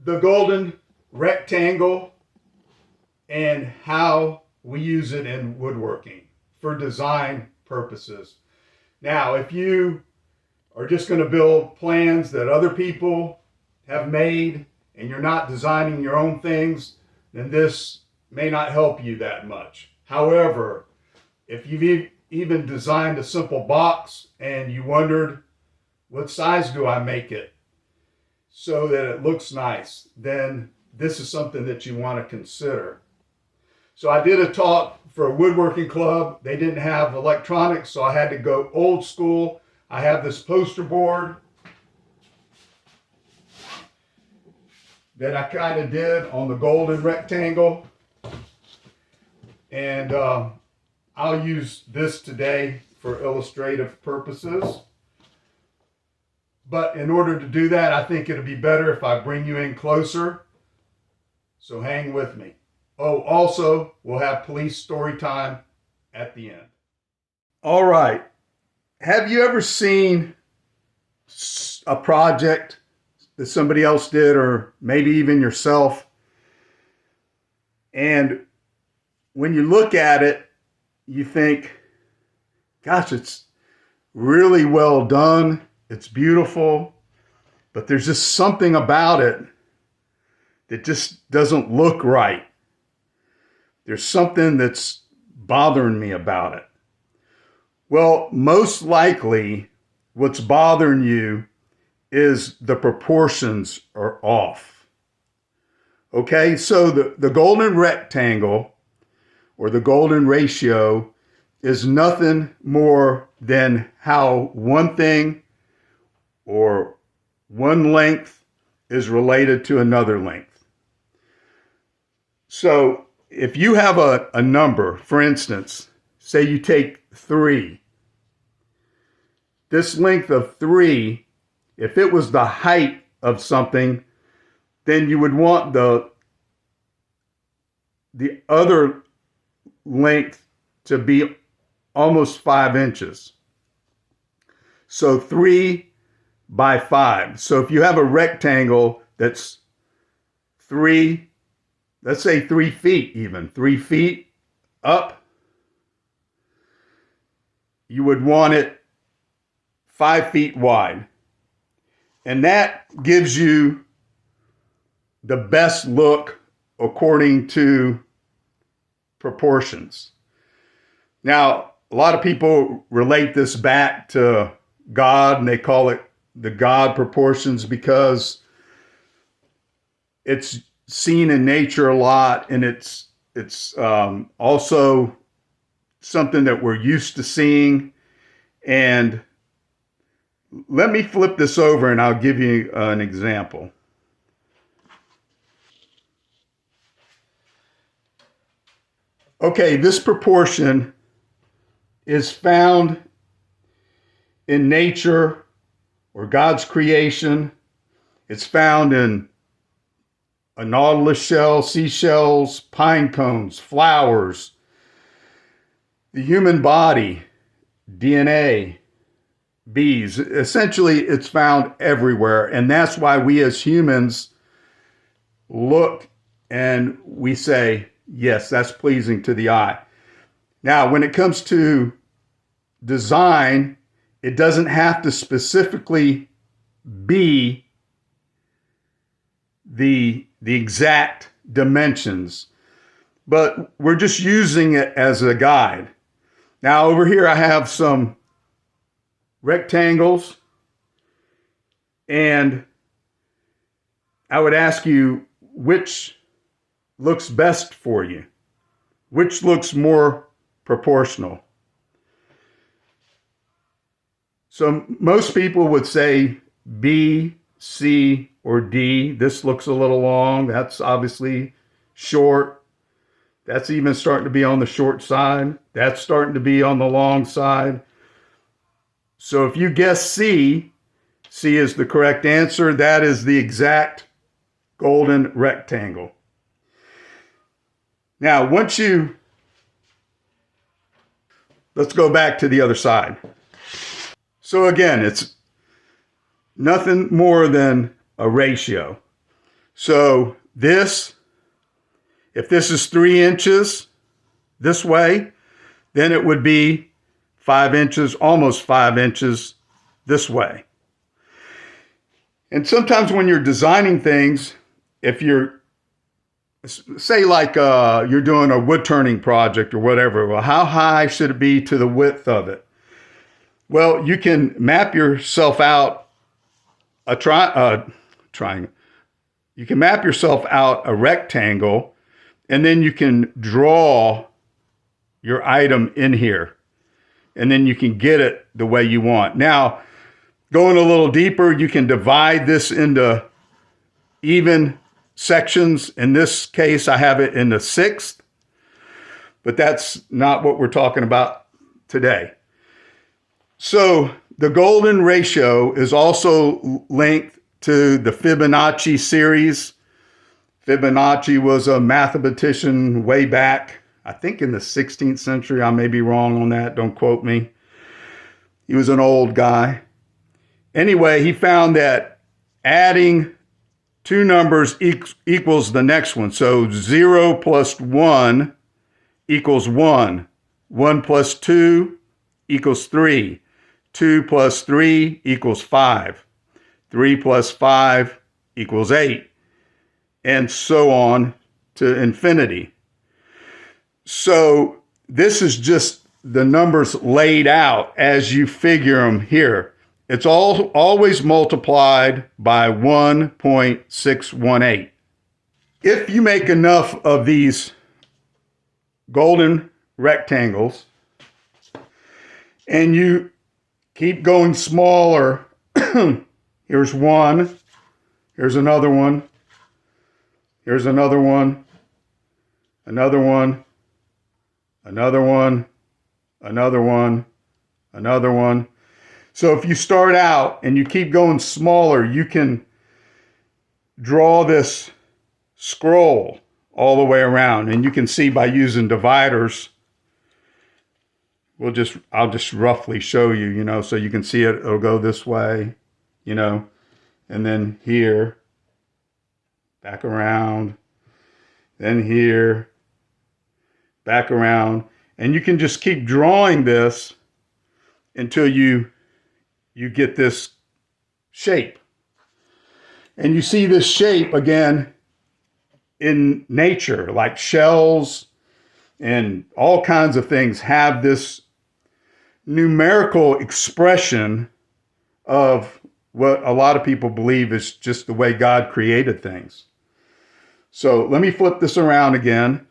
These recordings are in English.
The golden rectangle and how we use it in woodworking for design purposes. Now, if you are just going to build plans that other people have made and you're not designing your own things, then this may not help you that much. However, if you've even designed a simple box and you wondered, what size do I make it so that it looks nice, then this is something that you want to consider. So I did a talk for a woodworking club. They didn't have electronics, so I had to go old school. I have this poster board that I kind of did on the golden rectangle. And I'll use this today for illustrative purposes. But in order to do that, I think it'll be better if I bring you in closer. So hang with me. Oh, also, we'll have police story time at the end. All right. Have you ever seen a project that somebody else did, or maybe even yourself, and when you look at it, you think, gosh, it's really well done. It's beautiful, but there's just something about it that just doesn't look right. There's something that's bothering me about it. Well, most likely what's bothering you is the proportions are off. Okay, so the golden rectangle or the golden ratio is nothing more than how one thing or one length is related to another length. So if you have a number, for instance, say you take 3, this length of 3, if it was the height of something, then you would want the other length to be almost 5 inches. So 3 by 5. So if you have a rectangle that's 3, let's say 3 feet even, 3 feet up, you would want it 5 feet wide. And that gives you the best look according to proportions. Now, a lot of people relate this back to God, and they call it the God proportions because it's seen in nature a lot, and it's also something that we're used to seeing. And let me flip this over and I'll give you an example. Okay, this proportion is found in nature or God's creation. It's found in a nautilus shell, seashells, pine cones, flowers, the human body, DNA, bees. Essentially, it's found everywhere. And that's why we as humans look and we say, yes, that's pleasing to the eye. Now, when it comes to design, it doesn't have to specifically be the exact dimensions, but we're just using it as a guide. Now, over here, I have some rectangles, and I would ask you which looks best for you, which looks more proportional. So most people would say B, C, or D. This looks a little long. That's obviously short. That's even starting to be on the short side. That's starting to be on the long side. So if you guess C, C is the correct answer. That is the exact golden rectangle. Now, let's go back to the other side. So again, it's nothing more than a ratio. So this, if this is 3 inches this way, then it would be 5 inches, almost 5 inches this way. And sometimes when you're designing things, if you're, say like you're doing a wood turning project or whatever, well, how high should it be to the width of it? Well, you can map yourself out a triangle. You can map yourself out a rectangle, and then you can draw your item in here, and then you can get it the way you want. Now, going a little deeper, you can divide this into even sections. In this case, I have it in the 1/6, but that's not what we're talking about today. So the golden ratio is also linked to the Fibonacci series. Fibonacci was a mathematician way back, I think in the 16th century. I may be wrong on that. Don't quote me. He was an old guy. Anyway, he found that adding 2 numbers equals the next one. So 0 plus 1 equals 1. 1 plus 2 equals 3. 2 plus 3 equals 5. 3 plus 5 equals 8. And so on to infinity. So this is just the numbers laid out as you figure them here. It's always multiplied by 1.618. If you make enough of these golden rectangles and you keep going smaller, here's one, here's another one, here's another one, another one, another one, another one, another one. So if you start out and you keep going smaller, you can draw this scroll all the way around. And you can see by using dividers, I'll just roughly show you, so you can see it. It'll go this way, and then here, back around, then here, back around. And you can just keep drawing this until you get this shape. And you see this shape again in nature, like shells and all kinds of things have this numerical expression of what a lot of people believe is just the way God created things. So let me flip this around again.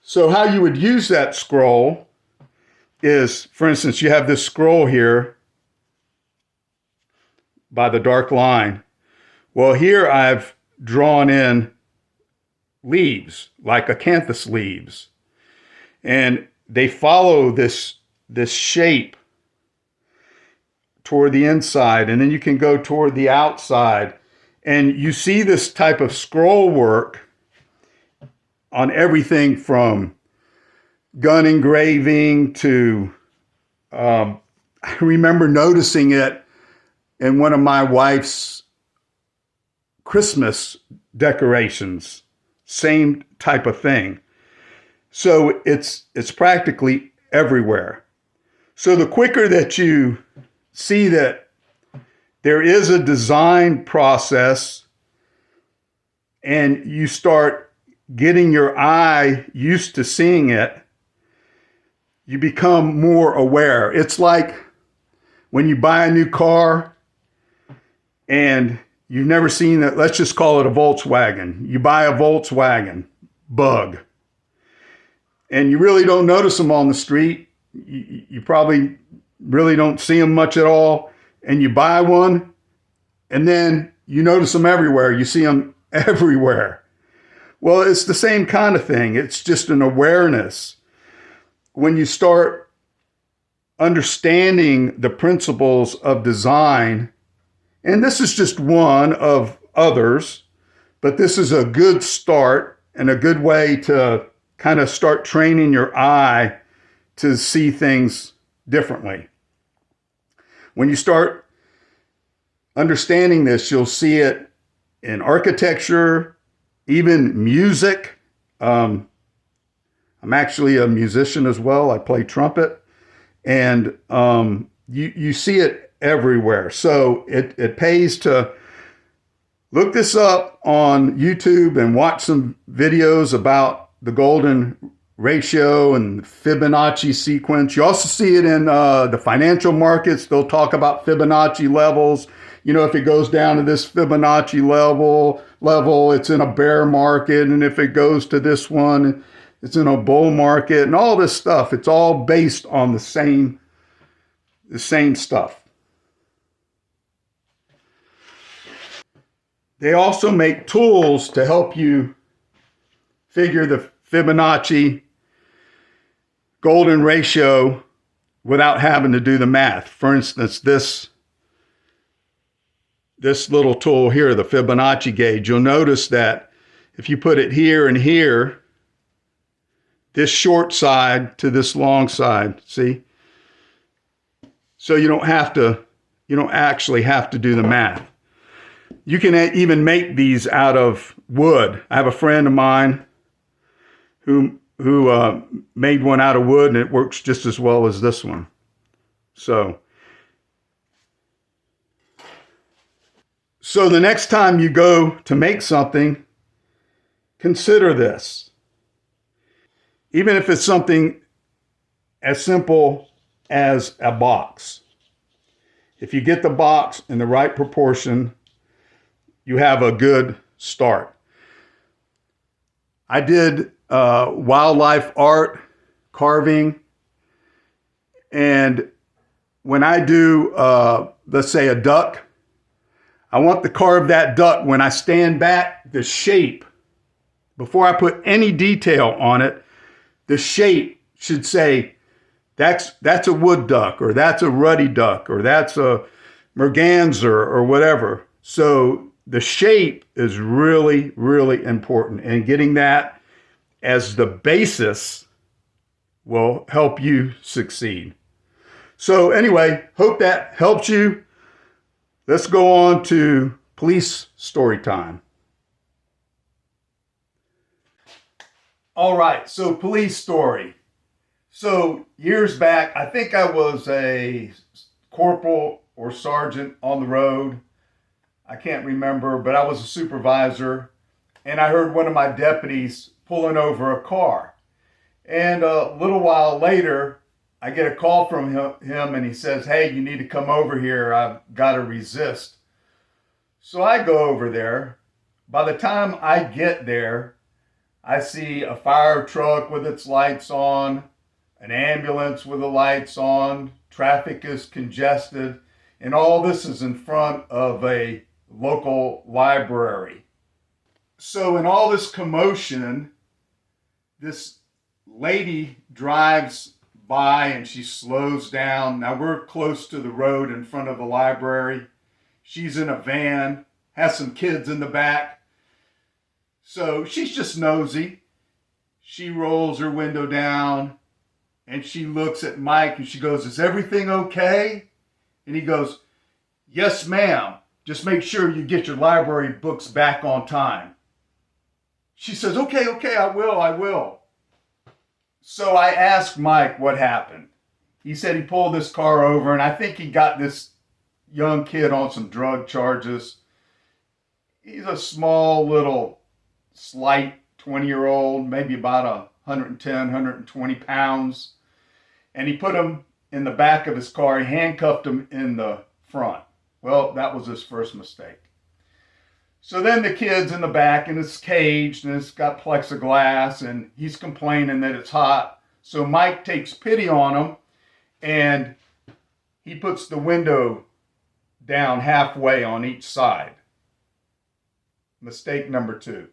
So how you would use that scroll is, for instance, you have this scroll here by the dark line. Well, here I've drawn in leaves, like acanthus leaves. And they follow this shape toward the inside, and then you can go toward the outside. And you see this type of scroll work on everything from gun engraving to, I remember noticing it in one of my wife's Christmas decorations, same type of thing. So it's practically everywhere. So the quicker that you see that there is a design process and you start getting your eye used to seeing it, you become more aware. It's like when you buy a new car and you've never seen it, let's just call it a Volkswagen. You buy a Volkswagen Bug and you really don't notice them on the street. You probably really don't see them much at all. And you buy one and then you notice them everywhere. You see them everywhere. Well, it's the same kind of thing. It's just an awareness. When you start understanding the principles of design, and this is just one of others, but this is a good start and a good way to kind of start training your eye to see things differently. When you start understanding this, you'll see it in architecture, even music. I'm actually a musician as well. I play trumpet, and you see it everywhere. So it pays to look this up on YouTube and watch some videos about the golden ratio and Fibonacci sequence. You also see it in the financial markets. They'll talk about Fibonacci levels. You know, if it goes down to this Fibonacci level, it's in a bear market, and if it goes to this one, it's in a bull market, and all this stuff. It's all based on the same stuff. They also make tools to help you figure the Fibonacci golden ratio without having to do the math. For instance, this little tool here, the Fibonacci gauge, you'll notice that if you put it here and here, this short side to this long side, see? So you don't actually have to do the math. You can even make these out of wood. I have a friend of mine who made one out of wood, and it works just as well as this one. So the next time you go to make something, consider this. Even if it's something as simple as a box. If you get the box in the right proportion, you have a good start. I did wildlife art, carving, and when I do, let's say a duck, I want to carve that duck. When I stand back, the shape, before I put any detail on it, the shape should say, that's a wood duck, or that's a ruddy duck, or that's a merganser, or whatever. So the shape is really, really important, and getting that as the basis will help you succeed. So anyway, hope that helps you. Let's go on to police story time. All right, so police story. So years back, I think I was a corporal or sergeant on the road. I can't remember, but I was a supervisor, and I heard one of my deputies pulling over a car. And a little while later, I get a call from him, and he says, "Hey, you need to come over here. I've got to resist." So I go over there. By the time I get there, I see a fire truck with its lights on, an ambulance with the lights on, traffic is congested, and all this is in front of a local library. So in all this commotion, this lady drives by and she slows down. Now we're close to the road in front of the library. She's in a van, has some kids in the back. So she's just nosy. She rolls her window down and she looks at Mike and she goes, "Is everything okay?" And he goes, "Yes, ma'am. Just make sure you get your library books back on time." She says, okay, I will. So I asked Mike what happened. He said he pulled this car over, and I think he got this young kid on some drug charges. He's a small, little, slight 20-year-old, maybe about 110, 120 pounds. And he put him in the back of his car. He handcuffed him in the front. Well, that was his first mistake. So then the kid's in the back and it's caged and it's got plexiglass and he's complaining that it's hot. So Mike takes pity on him and he puts the window down halfway on each side. Mistake number 2.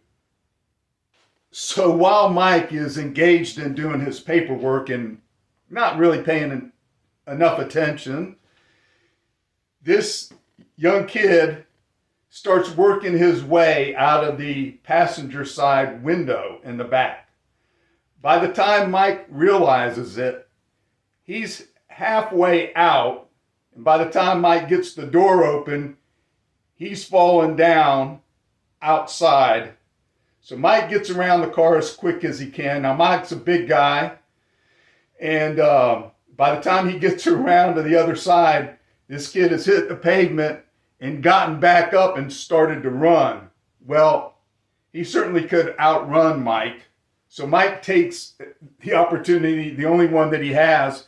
So while Mike is engaged in doing his paperwork and not really paying enough attention, this young kid starts working his way out of the passenger side window in the back. By the time Mike realizes it, he's halfway out. And by the time Mike gets the door open, he's falling down outside. So Mike gets around the car as quick as he can. Now Mike's a big guy, and by the time he gets around to the other side, this kid has hit the pavement and gotten back up and started to run. Well, he certainly could outrun Mike. So Mike takes the opportunity, the only one that he has,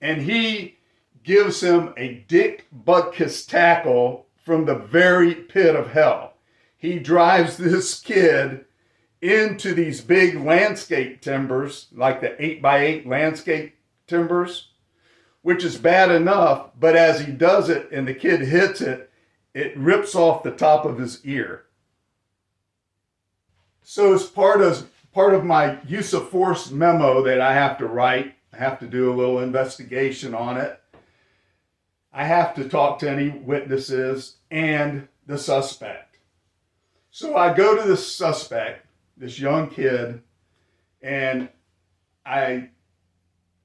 and he gives him a Dick Butkus tackle from the very pit of hell. He drives this kid into these big landscape timbers, like the 8x8 landscape timbers, which is bad enough, but as he does it and the kid hits it, it rips off the top of his ear. So as part of my use of force memo that I have to write, I have to do a little investigation on it. I have to talk to any witnesses and the suspect. So I go to the suspect, this young kid, and I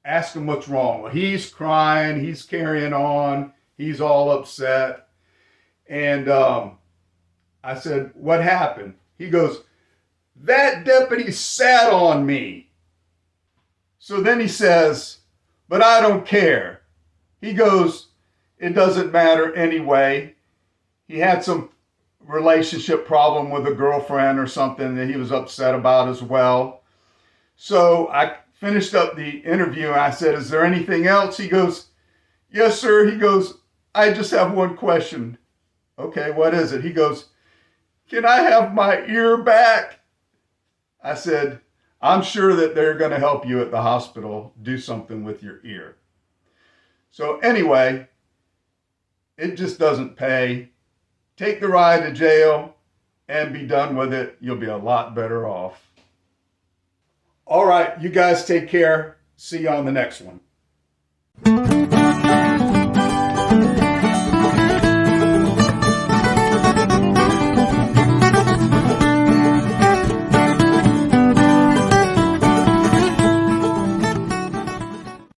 ask him what's wrong. Well, he's crying, he's carrying on, he's all upset. And I said, what happened? He goes, that deputy sat on me. So then he says, but I don't care. He goes, it doesn't matter anyway. He had some relationship problem with a girlfriend or something that he was upset about as well. So I finished up the interview and I said, is there anything else? He goes, yes, sir. He goes, I just have one question. Okay, what is it? He goes, can I have my ear back? I said, I'm sure that they're going to help you at the hospital do something with your ear. So anyway, it just doesn't pay. Take the ride to jail and be done with it. You'll be a lot better off. All right, you guys take care. See you on the next one.